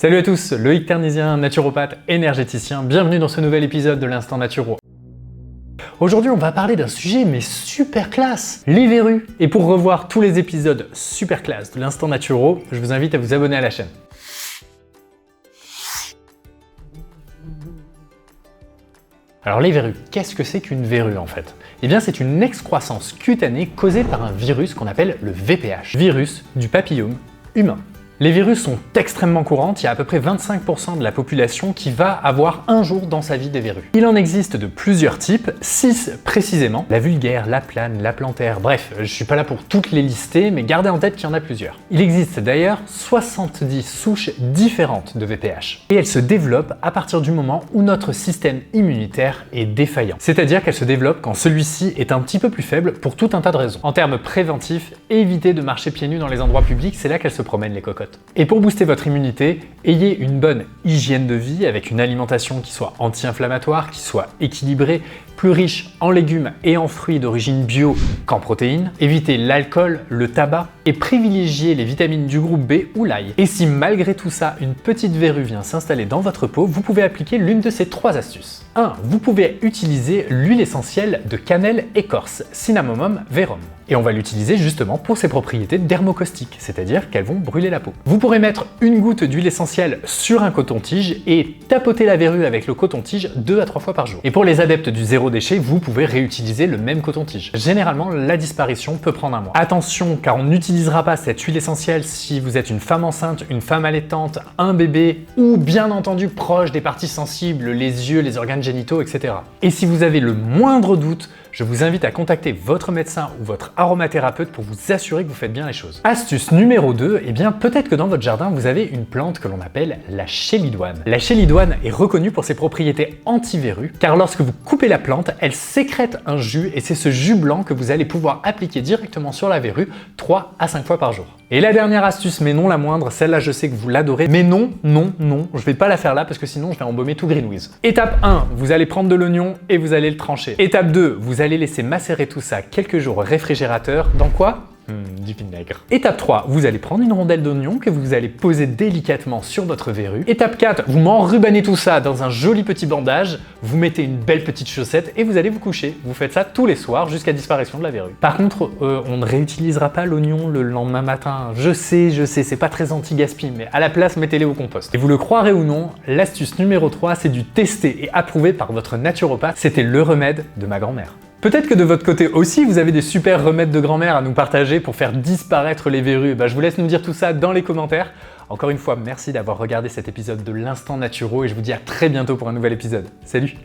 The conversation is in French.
Salut à tous, Loïc Ternisien, naturopathe, énergéticien, bienvenue dans ce nouvel épisode de l'Instant Naturo. Aujourd'hui, on va parler d'un sujet mais super classe, les verrues. Et pour revoir tous les épisodes super classe de l'Instant Naturo, je vous invite à vous abonner à la chaîne. Alors les verrues, qu'est-ce que c'est qu'une verrue en fait? Eh bien c'est une excroissance cutanée causée par un virus qu'on appelle le VPH, virus du papillome humain. Les verrues sont extrêmement courantes, il y a à peu près 25% de la population qui va avoir un jour dans sa vie des verrues. Il en existe de plusieurs types, 6 précisément, la vulgaire, la plane, la plantaire, bref, je suis pas là pour toutes les lister, mais gardez en tête qu'il y en a plusieurs. Il existe d'ailleurs 70 souches différentes de VPH, et elles se développent à partir du moment où notre système immunitaire est défaillant. C'est-à-dire qu'elles se développent quand celui-ci est un petit peu plus faible pour tout un tas de raisons. En termes préventifs, évitez de marcher pieds nus dans les endroits publics, c'est là qu'elles se promènent les cocottes. Et pour booster votre immunité, ayez une bonne hygiène de vie avec une alimentation qui soit anti-inflammatoire, qui soit équilibrée, plus riche en légumes et en fruits d'origine bio qu'en protéines. Évitez l'alcool, le tabac et privilégiez les vitamines du groupe B ou l'ail. Et si malgré tout ça, une petite verrue vient s'installer dans votre peau, vous pouvez appliquer l'une de ces 3 astuces. 1. Vous pouvez utiliser l'huile essentielle de cannelle écorce, Cinnamomum verum. Et on va l'utiliser justement pour ses propriétés dermocaustiques, c'est-à-dire qu'elles vont brûler la peau. Vous pourrez mettre une goutte d'huile essentielle sur un coton-tige et tapoter la verrue avec le coton-tige 2 à 3 fois par jour. Et pour les adeptes du zéro déchet, vous pouvez réutiliser le même coton-tige. Généralement, la disparition peut prendre un mois. Attention, car on n'utilisera pas cette huile essentielle si vous êtes une femme enceinte, une femme allaitante, un bébé ou bien entendu proche des parties sensibles, les yeux, les organes génitaux, etc. Et si vous avez le moindre doute, je vous invite à contacter votre médecin ou votre aromathérapeute pour vous assurer que vous faites bien les choses. Astuce numéro 2, eh bien peut-être que dans votre jardin vous avez une plante que l'on appelle la chélidoine. La chélidoine est reconnue pour ses propriétés anti-verrues, car lorsque vous coupez la plante, elle sécrète un jus et c'est ce jus blanc que vous allez pouvoir appliquer directement sur la verrue 3 à 5 fois par jour. Et la dernière astuce, mais non la moindre, celle-là je sais que vous l'adorez, mais non, je vais pas la faire là parce que sinon je vais embaumer tout Greenwiz. Étape 1, vous allez prendre de l'oignon et vous allez le trancher. Étape 2, vous allez laisser macérer tout ça quelques jours au réfrigérateur. Dans quoi ? Du vinaigre. Étape 3, vous allez prendre une rondelle d'oignon que vous allez poser délicatement sur votre verrue. Étape 4, vous m'enrubanez tout ça dans un joli petit bandage, vous mettez une belle petite chaussette et vous allez vous coucher. Vous faites ça tous les soirs jusqu'à disparition de la verrue. Par contre, on ne réutilisera pas l'oignon le lendemain matin. Je sais, c'est pas très anti-gaspi, mais à la place, mettez-les au compost. Et vous le croirez ou non, l'astuce numéro 3, c'est du tester et approuvé par votre naturopathe. C'était le remède de ma grand-mère. Peut-être que de votre côté aussi, vous avez des super remèdes de grand-mère à nous partager pour faire disparaître les verrues. Je vous laisse nous dire tout ça dans les commentaires. Encore une fois, merci d'avoir regardé cet épisode de l'Instant Naturo et je vous dis à très bientôt pour un nouvel épisode. Salut!